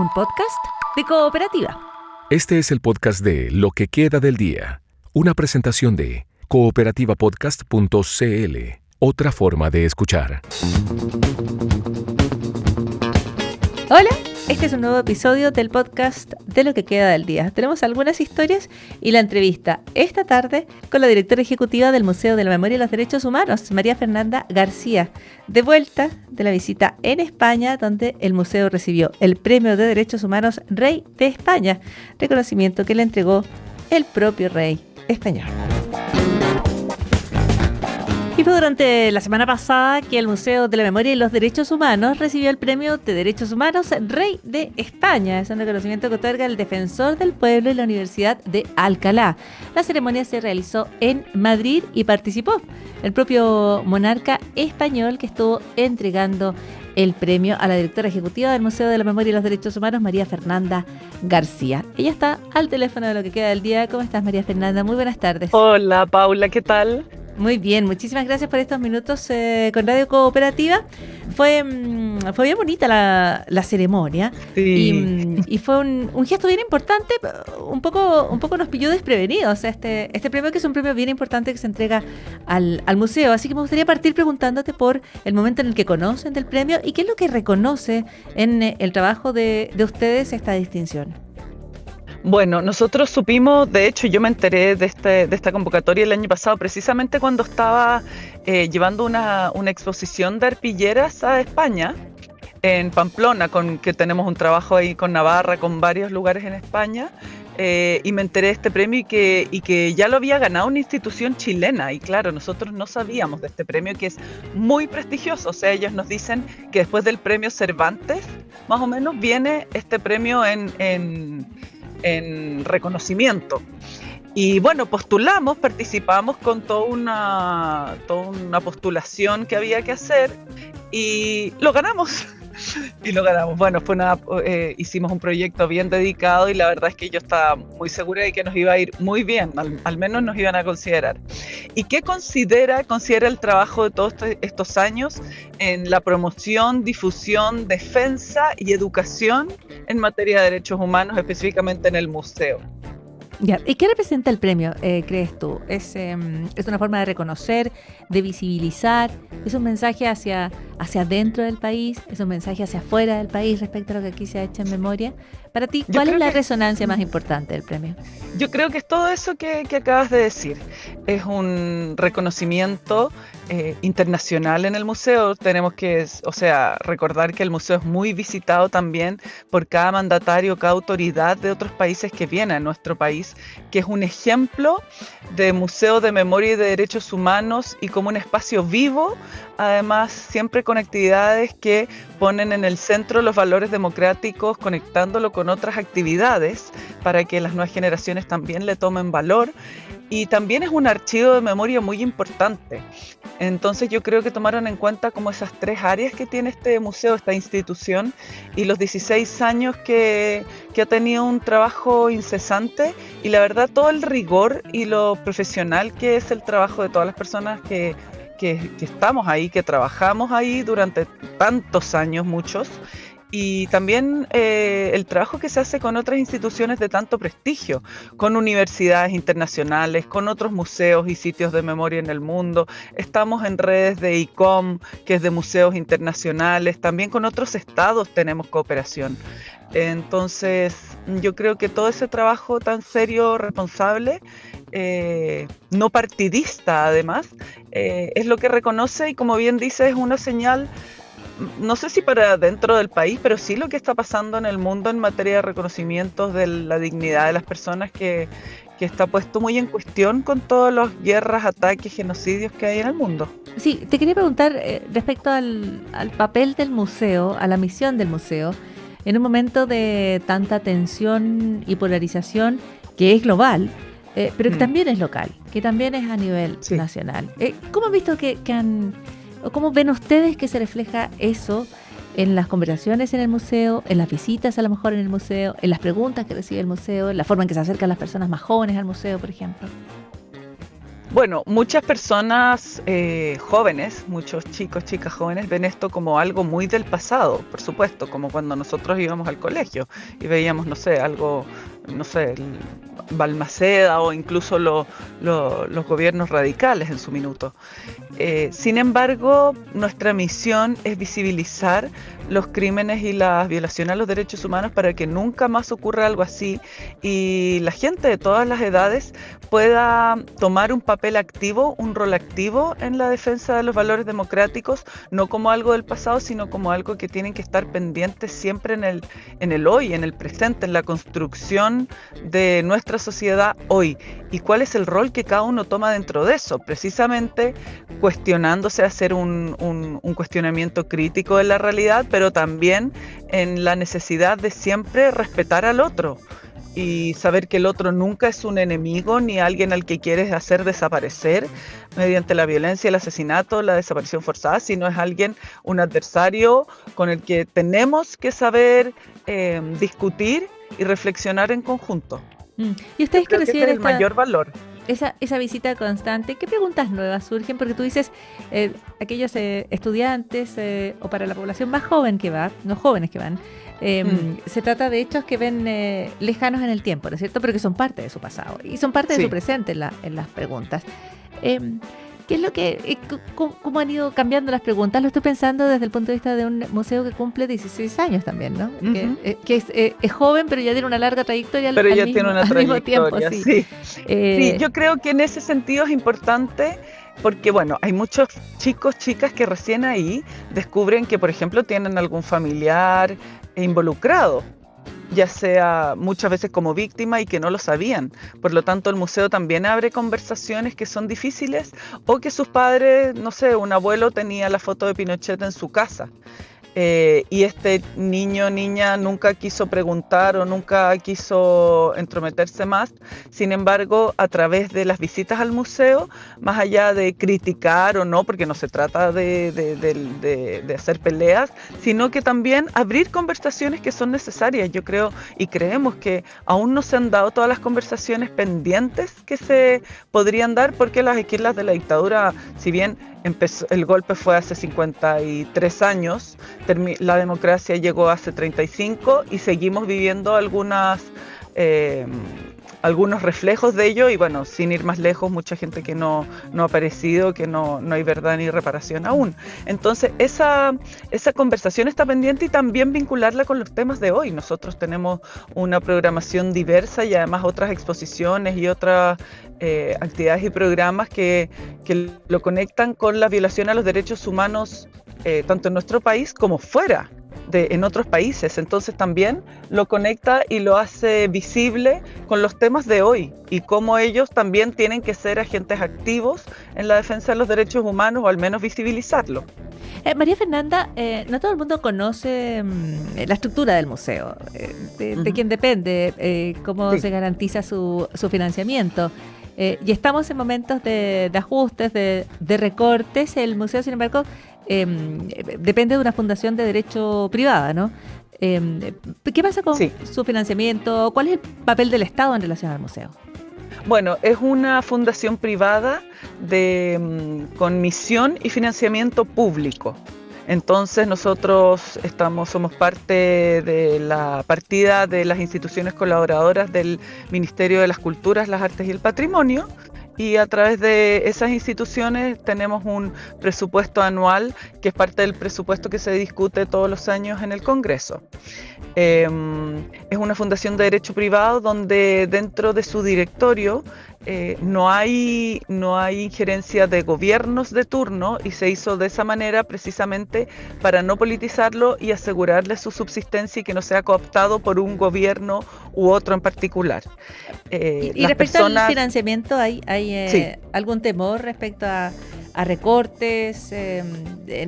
un podcast de Cooperativa. Este es el podcast de Lo que queda del día, una presentación de cooperativapodcast.cl, otra forma de escuchar. Hola, este es un nuevo episodio del podcast de Lo que queda del día. Tenemos algunas historias y la entrevista esta tarde con la directora ejecutiva del Museo de la Memoria y los Derechos Humanos, María Fernanda García, de vuelta de la visita en España, donde el museo recibió el Premio de Derechos Humanos Rey de España, reconocimiento que le entregó el propio rey español. Y fue durante la semana pasada que el Museo de la Memoria y los Derechos Humanos recibió el Premio de Derechos Humanos Rey de España. Es un reconocimiento que otorga el Defensor del Pueblo y la Universidad de Alcalá. La ceremonia se realizó en Madrid y participó el propio monarca español, que estuvo entregando el premio a la directora ejecutiva del Museo de la Memoria y los Derechos Humanos, María Fernanda García. Ella está al teléfono de Lo que queda del día. ¿Cómo estás, María Fernanda? Muy buenas tardes. Hola, Paula, ¿qué tal? Muy bien, muchísimas gracias por estos minutos con Radio Cooperativa. Fue bien bonita la ceremonia. Sí. Y fue un gesto bien importante. Un poco nos pilló desprevenidos este premio, que es un premio bien importante que se entrega al museo. Así que me gustaría partir preguntándote por el momento en el que conocen del premio y qué es lo que reconoce en el trabajo de ustedes esta distinción. Bueno, nosotros supimos, de hecho yo me enteré de esta convocatoria el año pasado, precisamente cuando estaba llevando una exposición de arpilleras a España, en Pamplona, que tenemos un trabajo ahí con Navarra, con varios lugares en España, y me enteré de este premio y que ya lo había ganado una institución chilena. Y claro, nosotros no sabíamos de este premio, que es muy prestigioso. O sea, ellos nos dicen que después del premio Cervantes, más o menos, viene este premio en reconocimiento. Y bueno, participamos con toda una postulación que había que hacer y lo ganamos. Bueno, hicimos un proyecto bien dedicado y la verdad es que yo estaba muy segura de que nos iba a ir muy bien, al menos nos iban a considerar. ¿Y qué considera el trabajo de todos estos años en la promoción, difusión, defensa y educación en materia de derechos humanos, específicamente en el museo? Ya. ¿Y qué representa el premio, crees tú? ¿Es una forma de reconocer, de visibilizar? ¿Es un mensaje hacia adentro del país? ¿Es un mensaje hacia afuera del país respecto a lo que aquí se ha hecho en memoria? Para ti, ¿cuál es la resonancia más importante del premio? Yo creo que es todo eso que acabas de decir. Es un reconocimiento internacional en el museo. Tenemos que, recordar que el museo es muy visitado también por cada mandatario, cada autoridad de otros países que viene a nuestro país, que es un ejemplo de museo de memoria y de derechos humanos y como un espacio vivo, además siempre con actividades que ponen en el centro los valores democráticos, conectándolo con otras actividades para que las nuevas generaciones también le tomen valor. Y también es un archivo de memoria muy importante. Entonces yo creo que tomaron en cuenta como esas tres áreas que tiene este museo, esta institución, y los 16 años que ha tenido un trabajo incesante, y la verdad todo el rigor y lo profesional que es el trabajo de todas las personas que estamos ahí, que trabajamos ahí durante tantos años, muchos. Y también el trabajo que se hace con otras instituciones de tanto prestigio, con universidades internacionales, con otros museos y sitios de memoria en el mundo. Estamos en redes de ICOM, que es de museos internacionales. También con otros estados tenemos cooperación. Entonces, yo creo que todo ese trabajo tan serio, responsable, no partidista además, es lo que reconoce y, como bien dice, es una señal. No sé si para dentro del país, pero sí lo que está pasando en el mundo en materia de reconocimientos de la dignidad de las personas, que está puesto muy en cuestión con todas las guerras, ataques, genocidios que hay en el mundo. Sí, te quería preguntar respecto al papel del museo, a la misión del museo, en un momento de tanta tensión y polarización que es global, pero que también es local, que también es a nivel nacional. ¿Cómo han visto o cómo ven ustedes que se refleja eso en las conversaciones en el museo, en las visitas a lo mejor en el museo, en las preguntas que recibe el museo, en la forma en que se acercan las personas más jóvenes al museo, por ejemplo? Bueno, muchas personas jóvenes, muchos chicos, chicas jóvenes ven esto como algo muy del pasado, por supuesto, como cuando nosotros íbamos al colegio y veíamos, no sé, algo, no sé, Balmaceda o incluso los gobiernos radicales en su minuto. Sin embargo, nuestra misión es visibilizar los crímenes y las violaciones a los derechos humanos para que nunca más ocurra algo así y la gente de todas las edades pueda tomar un papel activo, un rol activo en la defensa de los valores democráticos, no como algo del pasado, sino como algo que tienen que estar pendientes siempre en el hoy, en el presente, en la construcción de nuestra sociedad hoy. ¿Y cuál es el rol que cada uno toma dentro de eso? Precisamente cuestionándose, hacer un cuestionamiento crítico de la realidad, pero también en la necesidad de siempre respetar al otro y saber que el otro nunca es un enemigo ni alguien al que quieres hacer desaparecer mediante la violencia, el asesinato, la desaparición forzada, sino es alguien, un adversario con el que tenemos que saber discutir y reflexionar en conjunto. ¿Y ustedes que reciben el mayor valor? Esa visita constante, ¿qué preguntas nuevas surgen? Porque tú dices, aquellos estudiantes o para la población más joven que va, no jóvenes que van, se trata de hechos que ven lejanos en el tiempo, ¿no es cierto? Pero que son parte de su pasado y son parte de su presente en las preguntas. ¿Qué es lo que, cómo han ido cambiando las preguntas? Lo estoy pensando desde el punto de vista de un museo que cumple 16 años también, ¿no? Que es joven, pero ya tiene una larga trayectoria. Pero ya tiene una trayectoria, sí. Sí, yo creo que en ese sentido es importante porque, bueno, hay muchos chicos, chicas que recién ahí descubren que, por ejemplo, tienen algún familiar involucrado, ya sea muchas veces como víctima y que no lo sabían. Por lo tanto, el museo también abre conversaciones que son difíciles o que sus padres, no sé, un abuelo tenía la foto de Pinochet en su casa. Y este niño o niña nunca quiso preguntar o nunca quiso entrometerse más. Sin embargo, a través de las visitas al museo, más allá de criticar o no, porque no se trata de hacer peleas, sino que también abrir conversaciones que son necesarias. Yo creo y creemos que aún no se han dado todas las conversaciones pendientes que se podrían dar, porque las esquilas de la dictadura, si bien el golpe fue hace 53 años, la democracia llegó hace 35 y seguimos viviendo algunos reflejos de ello y bueno, sin ir más lejos, mucha gente que no ha aparecido, que no hay verdad ni reparación aún. Entonces, esa conversación está pendiente y también vincularla con los temas de hoy. Nosotros tenemos una programación diversa y además otras exposiciones y otras actividades y programas que lo conectan con la violación a los derechos humanos tanto en nuestro país como fuera. En otros países, entonces también lo conecta y lo hace visible con los temas de hoy y cómo ellos también tienen que ser agentes activos en la defensa de los derechos humanos o al menos visibilizarlo. María Fernanda, no todo el mundo conoce la estructura del museo, de quién depende, cómo se garantiza su financiamiento. Y estamos en momentos de ajustes, de recortes. El museo, sin embargo, depende de una fundación de derecho privada, ¿no? ¿Qué pasa con su financiamiento? ¿Cuál es el papel del Estado en relación al museo? Bueno, es una fundación privada con misión y financiamiento público. Entonces nosotros somos parte de la partida de las instituciones colaboradoras del Ministerio de las Culturas, las Artes y el Patrimonio. Y a través de esas instituciones tenemos un presupuesto anual que es parte del presupuesto que se discute todos los años en el Congreso. Es una fundación de derecho privado donde dentro de su directorio no hay injerencia de gobiernos de turno y se hizo de esa manera precisamente para no politizarlo y asegurarle su subsistencia y que no sea cooptado por un gobierno u otro en particular. Y respecto al financiamiento, ¿hay algún temor respecto a recortes?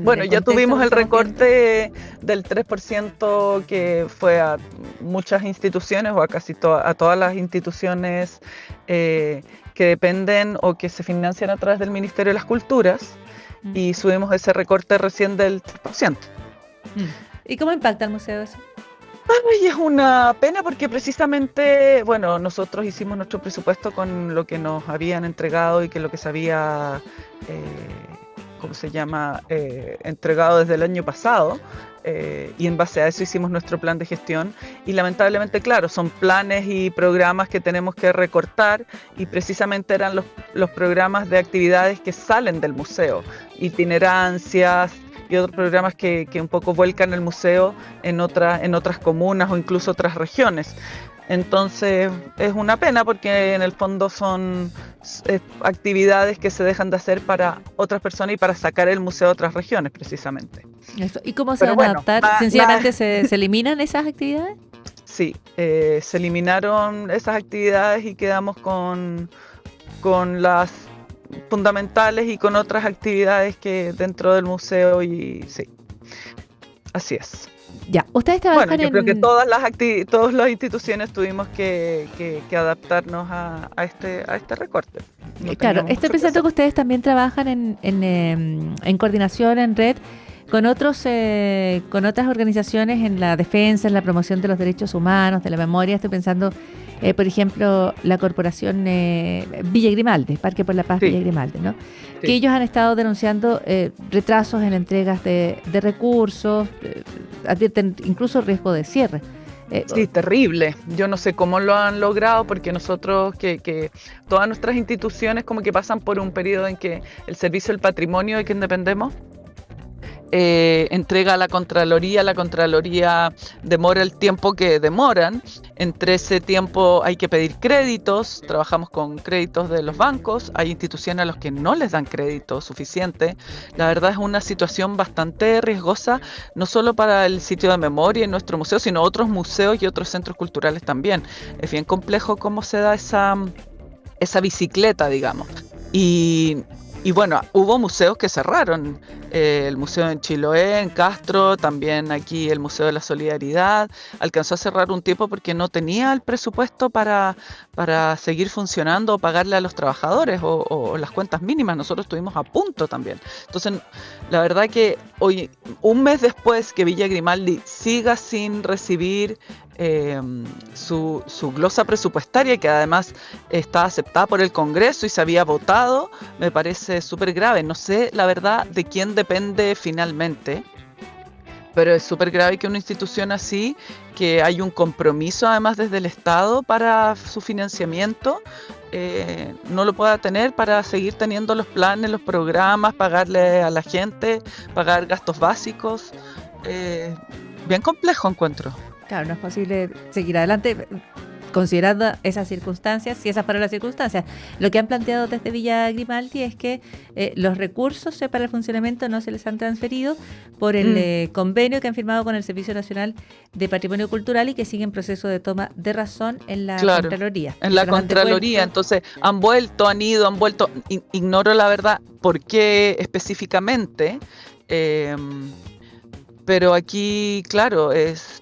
Bueno, ya tuvimos el recorte del 3% que fue a muchas instituciones o a casi a todas las instituciones que dependen o que se financian a través del Ministerio de las Culturas y subimos ese recorte recién del 3%. ¿Y cómo impacta el museo eso? Ay, es una pena porque precisamente, bueno, nosotros hicimos nuestro presupuesto con lo que nos habían entregado y que lo que se había, eh, ¿cómo se llama?, entregado desde el año pasado. Y en base a eso hicimos nuestro plan de gestión y lamentablemente, claro, son planes y programas que tenemos que recortar y precisamente eran los programas de actividades que salen del museo, itinerancias y otros programas que un poco vuelcan el museo en otras comunas o incluso otras regiones. Entonces es una pena porque en el fondo son actividades que se dejan de hacer para otras personas y para sacar el museo a otras regiones precisamente. Eso. ¿Y cómo se Pero van a bueno, adaptar? ¿Sencillamente se eliminan esas actividades? Sí, se eliminaron esas actividades y quedamos con las fundamentales y con otras actividades que dentro del museo y sí, así es. Ya, ustedes trabajan Bueno, yo creo que todas las instituciones tuvimos que adaptarnos a este recorte. No claro, teníamos estoy mucho que pensando hacer. que ustedes también trabajan en coordinación, en red, con con otras organizaciones en la defensa, en la promoción de los derechos humanos, de la memoria. Estoy pensando, por ejemplo, la corporación Villa Grimaldi, Parque por la Paz Sí, Villa Grimaldi, ¿no? sí. Que ellos han estado denunciando retrasos en entregas de recursos, advierten incluso riesgo de cierre. Sí, terrible. Yo no sé cómo lo han logrado porque nosotros, que todas nuestras instituciones como que pasan por un periodo en que el Servicio del Patrimonio de quien dependemos entrega a la Contraloría demora el tiempo que demoran, entre ese tiempo hay que pedir créditos, trabajamos con créditos de los bancos, hay instituciones a los que no les dan crédito suficiente, la verdad es una situación bastante riesgosa, no solo para el sitio de memoria en nuestro museo, sino otros museos y otros centros culturales también, es bien complejo cómo se da esa bicicleta, digamos, y bueno, hubo museos que cerraron, el museo en Chiloé, en Castro, también aquí el Museo de la Solidaridad, alcanzó a cerrar un tiempo porque no tenía el presupuesto para seguir funcionando o pagarle a los trabajadores o las cuentas mínimas, nosotros estuvimos a punto también. Entonces, la verdad que hoy, un mes después que Villa Grimaldi siga sin recibir su glosa presupuestaria, que además está aceptada por el Congreso y se había votado, me parece súper grave. No sé la verdad de quién depende finalmente, pero es súper grave que una institución así, que hay un compromiso además desde el Estado para su financiamiento, no lo pueda tener para seguir teniendo los planes, los programas, pagarle a la gente, pagar gastos básicos. Bien complejo encuentro. Claro, no es posible seguir adelante considerando esas circunstancias, si esas fueron las circunstancias. Lo que han planteado desde Villa Grimaldi es que los recursos para el funcionamiento no se les han transferido por el convenio que han firmado con el Servicio Nacional de Patrimonio Cultural y que sigue en proceso de toma de razón en la Contraloría. En la Contraloría, entonces han ido, ignoro la verdad por qué específicamente, pero aquí, claro, es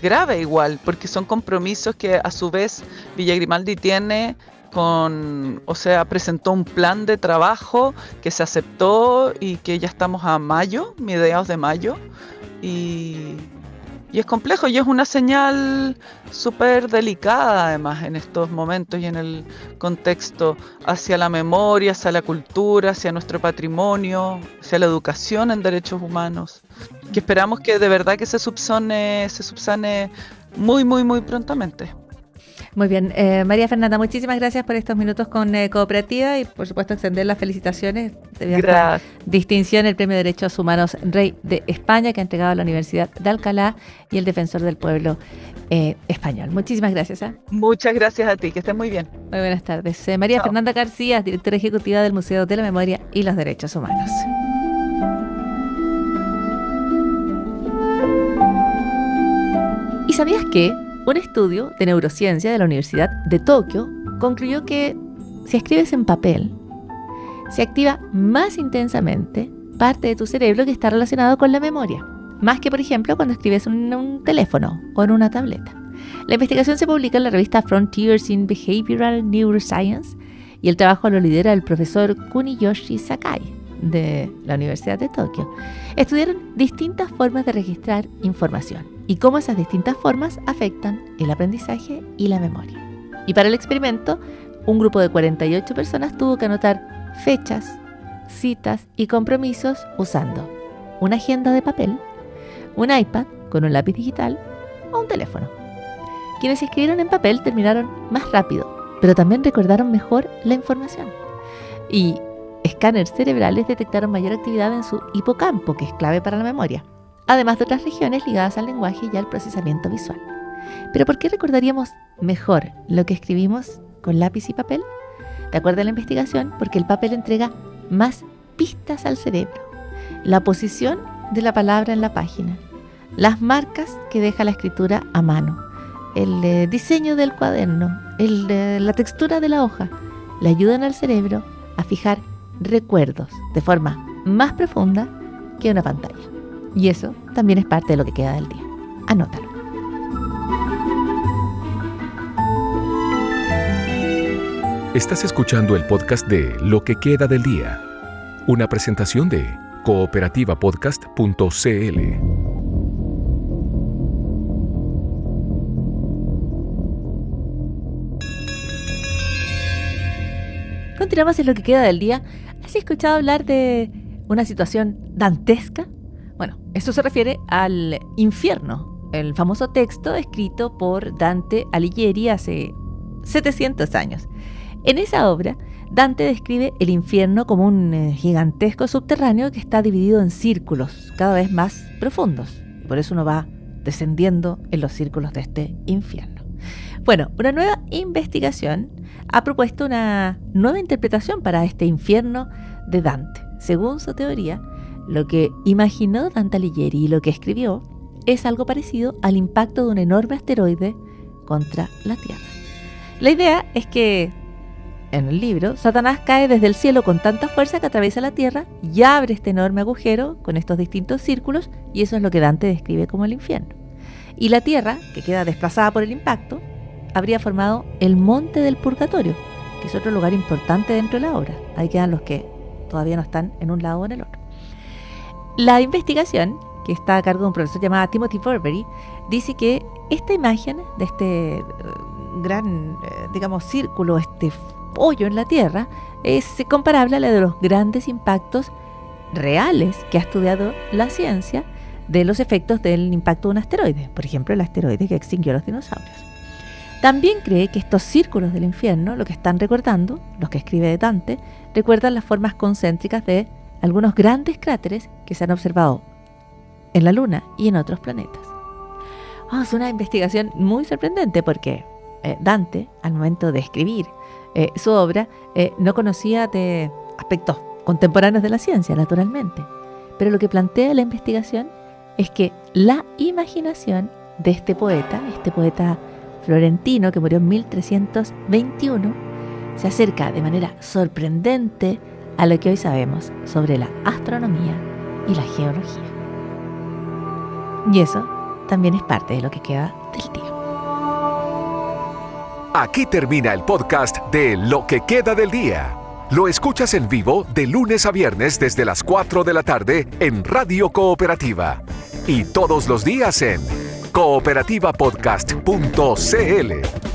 grave igual, porque son compromisos que a su vez Villa Grimaldi tiene presentó un plan de trabajo que se aceptó y que ya estamos a mediados de mayo, y es complejo y es una señal súper delicada además en estos momentos y en el contexto hacia la memoria, hacia la cultura, hacia nuestro patrimonio, hacia la educación en derechos humanos, que esperamos que de verdad que se subsane muy, muy, muy prontamente. Muy bien, María Fernanda, muchísimas gracias por estos minutos con Cooperativa y por supuesto extender las felicitaciones de esta distinción, el Premio de Derechos Humanos Rey de España que ha entregado la Universidad de Alcalá y el Defensor del Pueblo Español. Muchísimas gracias. Muchas gracias a ti, que estés muy bien. Muy buenas tardes. María Fernanda García, directora ejecutiva del Museo de la Memoria y los Derechos Humanos. ¿Y sabías que un estudio de neurociencia de la Universidad de Tokio concluyó que si escribes en papel, se activa más intensamente parte de tu cerebro que está relacionado con la memoria, más que por ejemplo cuando escribes en un teléfono o en una tableta? La investigación se publica en la revista Frontiers in Behavioral Neuroscience y el trabajo lo lidera el profesor Kuniyoshi Sakai de la Universidad de Tokio. Estudiaron distintas formas de registrar información y cómo esas distintas formas afectan el aprendizaje y la memoria. Y para el experimento, un grupo de 48 personas tuvo que anotar fechas, citas y compromisos usando una agenda de papel, un iPad con un lápiz digital o un teléfono. Quienes escribieron en papel terminaron más rápido, pero también recordaron mejor la información. Y escáneres cerebrales detectaron mayor actividad en su hipocampo, que es clave para la memoria, además de otras regiones ligadas al lenguaje y al procesamiento visual. ¿Pero por qué recordaríamos mejor lo que escribimos con lápiz y papel? De acuerdo a la investigación, porque el papel entrega más pistas al cerebro. La posición de la palabra en la página, las marcas que deja la escritura a mano, el diseño del cuaderno, la textura de la hoja, le ayudan al cerebro a fijar recuerdos de forma más profunda que una pantalla. Y eso también es parte de lo que queda del día. Anótalo. Estás escuchando el podcast de Lo que queda del día, una presentación de cooperativapodcast.cl. Continuamos en Lo que queda del día. ¿Has escuchado hablar de una situación dantesca? Bueno, eso se refiere al infierno, el famoso texto escrito por Dante Alighieri hace 700 años. En esa obra, Dante describe el infierno como un gigantesco subterráneo que está dividido en círculos cada vez más profundos. Por eso uno va descendiendo en los círculos de este infierno. Bueno, una nueva investigación ha propuesto una nueva interpretación para este infierno de Dante. Según su teoría, lo que imaginó Dante Alighieri y lo que escribió es algo parecido al impacto de un enorme asteroide contra la Tierra. La idea es que en el libro, Satanás cae desde el cielo con tanta fuerza que atraviesa la tierra y abre este enorme agujero con estos distintos círculos, y eso es lo que Dante describe como el infierno. Y la tierra, que queda desplazada por el impacto, habría formado el monte del purgatorio, que es otro lugar importante dentro de la obra. Ahí quedan los que todavía no están en un lado o en el otro. La investigación, que está a cargo de un profesor llamado Timothy Forbury, dice que esta imagen de este gran, círculo, este hoyo en la Tierra, es comparable a la de los grandes impactos reales que ha estudiado la ciencia de los efectos del impacto de un asteroide, por ejemplo el asteroide que extinguió a los dinosaurios. También cree que estos círculos del infierno, lo que están recordando, los que escribe Dante, recuerdan las formas concéntricas de algunos grandes cráteres que se han observado en la Luna y en otros planetas. Es una investigación muy sorprendente porque Dante, al momento de escribir su obra, no conocía de aspectos contemporáneos de la ciencia, naturalmente. Pero lo que plantea la investigación es que la imaginación de este poeta florentino que murió en 1321, se acerca de manera sorprendente a lo que hoy sabemos sobre la astronomía y la geología. Y eso también es parte de lo que queda del día. Aquí termina el podcast de Lo que queda del día. Lo escuchas en vivo de lunes a viernes desde las 4 de la tarde en Radio Cooperativa. Y todos los días en cooperativapodcast.cl.